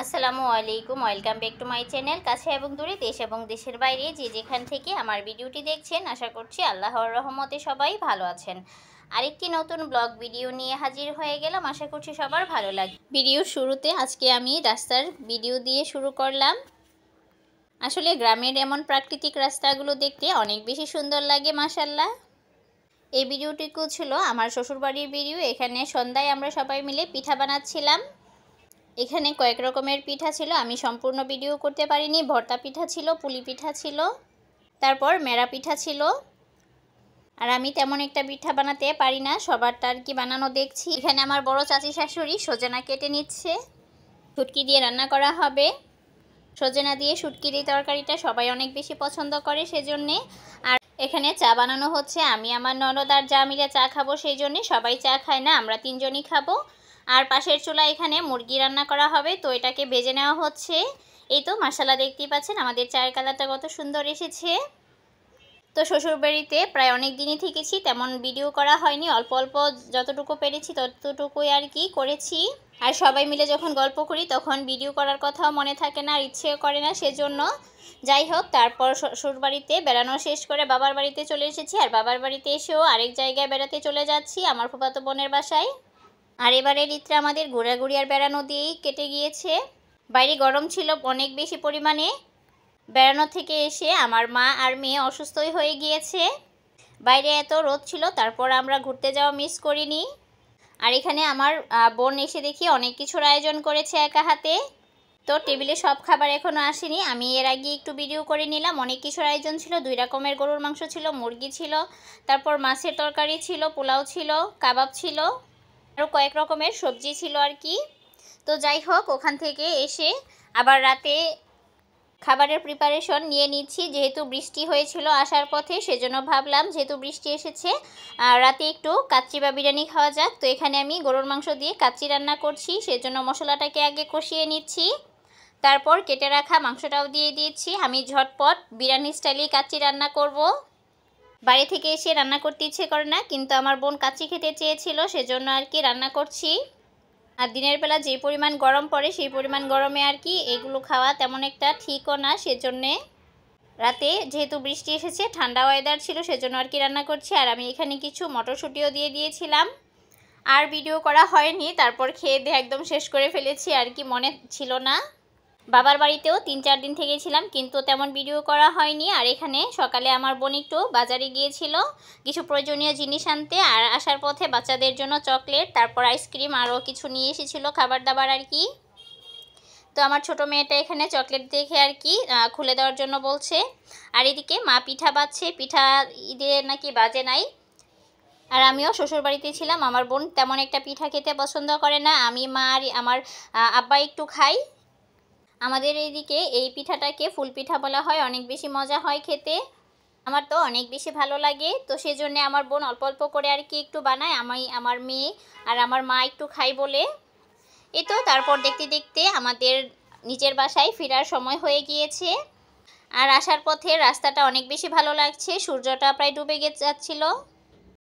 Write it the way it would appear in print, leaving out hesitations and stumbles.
আসসালামু আলাইকুম, welcome back to my channel. কাছে এবং দূরে, দেশ এবং দেশের বাইরে যে যেখান থেকে আমার ভিডিওটি দেখছেন, আশা করছি আল্লাহর রহমতে সবাই ভালো আছেন। আরেকটি নতুন ব্লগ ভিডিও নিয়ে হাজির হয়ে গেলাম, আশা করছি সবার ভালো লাগে। ভিডিওর শুরুতে আজকে আমি রাস্তার ভিডিও দিয়ে শুরু করলাম। আসলে গ্রামের এমন প্রাকৃতিক রাস্তাগুলো দেখতে অনেক বেশি সুন্দর লাগে মাশাআল্লাহ। এই ভিডিওটুকু ছিল আমার শ্বশুরবাড়ির ভিডিও। এখানে সন্ধ্যায় আমরা সবাই মিলে পিঠা বানাচ্ছিলাম। এখানে কয়েক রকমের পিঠা ছিল, আমি সম্পূর্ণ ভিডিও করতে পারিনি। ভর্তা পিঠা ছিল, পুলি পিঠা ছিল, তারপর মেরা পিঠা ছিল। আর আমি তেমন একটা পিঠা বানাতে পারি না, সবারটা আর কি বানানো দেখছি। এখানে আমার বড় চাচি শাশুড়ি সজনা কেটে নিচ্ছে, শুটকি দিয়ে রান্না করা হবে। সজনা দিয়ে শুটকির এই তরকারিটা সবাই অনেক বেশি পছন্দ করে সেজন্যে। আর এখানে চা বানানো হচ্ছে, আমি আমার ননদ আর যা মিলে চা খাবো, সেই জন্যে। সবাই চা খায় না, আমরা তিনজনই খাবো। আর পাশের চুলা এখানে মুরগি রান্না করা হবে, তো এটাকে ভেজে নেওয়া হচ্ছে। এই তো মাশাআল্লাহ, দেখতেই পাচ্ছেন আমাদের চায়ের কালারটা কত সুন্দর এসেছে। তো শ্বশুরবাড়িতে প্রায় অনেক দিনই থেকেছি, তেমন ভিডিও করা হয়নি। অল্প অল্প যতটুকু পেরেছি ততটুকুই আর কি করেছি। আর সবাই মিলে যখন গল্প করি তখন ভিডিও করার কথাও মনে থাকে না, আর ইচ্ছেও করে না, সেজন্য। যাই হোক, তারপর শ্বশুরবাড়িতে বেড়ানো শেষ করে বাবার বাড়িতে চলে এসেছি। আর বাবার বাড়িতে এসেও আরেক জায়গায় বেড়াতে চলে যাচ্ছি, আমার ফুফাতো বোনের বাসায়। আর এবারের ঈদটা আমাদের ঘোরাঘুরি আর বেড়ানো দিয়েই কেটে গিয়েছে। বাইরে গরম ছিল অনেক বেশি পরিমাণে। বেড়ানো থেকে এসে আমার মা আর মেয়ে অসুস্থই হয়ে গিয়েছে। বাইরে এত রোদ ছিল, তারপর আমরা ঘুরতে যাওয়া মিস করিনি। আর এখানে আমার বোন এসে দেখি অনেক কিছুর আয়োজন করেছে একা হাতে। তো টেবিলে সব খাবার এখনও আসেনি, আমি এর আগে একটু ভিডিও করে নিলাম। অনেক কিছুর আয়োজন ছিল, 2 রকমের গরুর মাংস ছিল, মুরগি ছিল, তারপর মাছের তরকারি ছিল, পোলাও ছিল, কাবাব ছিল, আরও কয়েক রকমের সবজি ছিল আর কি। তো যাই হোক, ওখান থেকে এসে আবার রাতে খাবারের প্রিপারেশন নিয়ে নিচ্ছি। যেহেতু বৃষ্টি হয়েছিল আসার পথে, সেজন্য ভাবলাম যেহেতু বৃষ্টি এসেছে রাতে একটু কাচ্চি বা বিরিয়ানি খাওয়া যাক। তো এখানে আমি গরুর মাংস দিয়ে কাচ্চি রান্না করছি, সেজন্য মশলাটাকে আগে কষিয়ে নিচ্ছি। তারপর কেটে রাখা মাংসটাও দিয়ে দিয়েছি। আমি ঝটপট বিরিয়ানি স্টাইলেই কাচ্চি রান্না করব। বাড়ি থেকে এসে রান্না করতে ইচ্ছে করে না, কিন্তু আমার বোন কাচ্চি খেতে চেয়েছিল, সেজন্য আর কি রান্না করছি। আর দিনের বেলা যে পরিমাণ গরম পড়ে, সেই পরিমাণ গরমে আর কি এগুলো খাওয়া তেমন একটা ঠিকও না, সেজন্যে রাতে যেহেতু বৃষ্টি এসেছে, ঠান্ডা ওয়েদার ছিল, সেজন্য আর কি রান্না করছি। আর আমি এখানে কিছু মটরশুঁটিও দিয়ে দিয়েছিলাম। আর ভিডিও করা হয়নি, তারপর খেয়ে দিয়ে একদম শেষ করে ফেলেছি আর কি, মনে ছিল না। বাবার বাড়িতেও 3-4 দিন থেকেছিলাম, কিন্তু তেমন ভিডিও করা হয়নি। আর এখানে সকালে আমার বোন একটু বাজারে গিয়েছিল কিছু প্রয়োজনীয় জিনিস আনতে, আর আসার পথে বাচ্চাদের জন্য চকলেট, তারপর আইসক্রিম, আরও কিছু নিয়ে এসেছিলো খাবার দাবার আর কি। তো আমার ছোটো মেয়েটা এখানে চকলেট দেখে আর কি খুলে দেওয়ার জন্য বলছে। আর এদিকে মা পিঠা বাজছে, পিঠা ঈদে নাকি বাজে নাই। আর আমিও শ্বশুরবাড়িতে ছিলাম, আমার বোন তেমন একটা পিঠা খেতে পছন্দ করে না, আমি, মা আর আমার আব্বা একটু খাই। আমাদের এইদিকে এই পিঠাটাকে ফুল পিঠা বলা হয়, অনেক বেশি মজা হয় খেতে। আমার তো অনেক বেশি ভালো লাগে, তো সেজন্য আমার বোন অল্প অল্প করে আর কি একটু বানায়, আমি, আমার মেয়ে আর আমার মা একটু খাই বলে। এই তো তারপর দেখতে দেখতে আমাদের নিজের বাসায় ফেরার সময় হয়ে গিয়েছে। আর আসার পথে রাস্তাটা অনেক বেশি ভালো লাগছে, সূর্যটা প্রায় ডুবে যাচ্ছিল।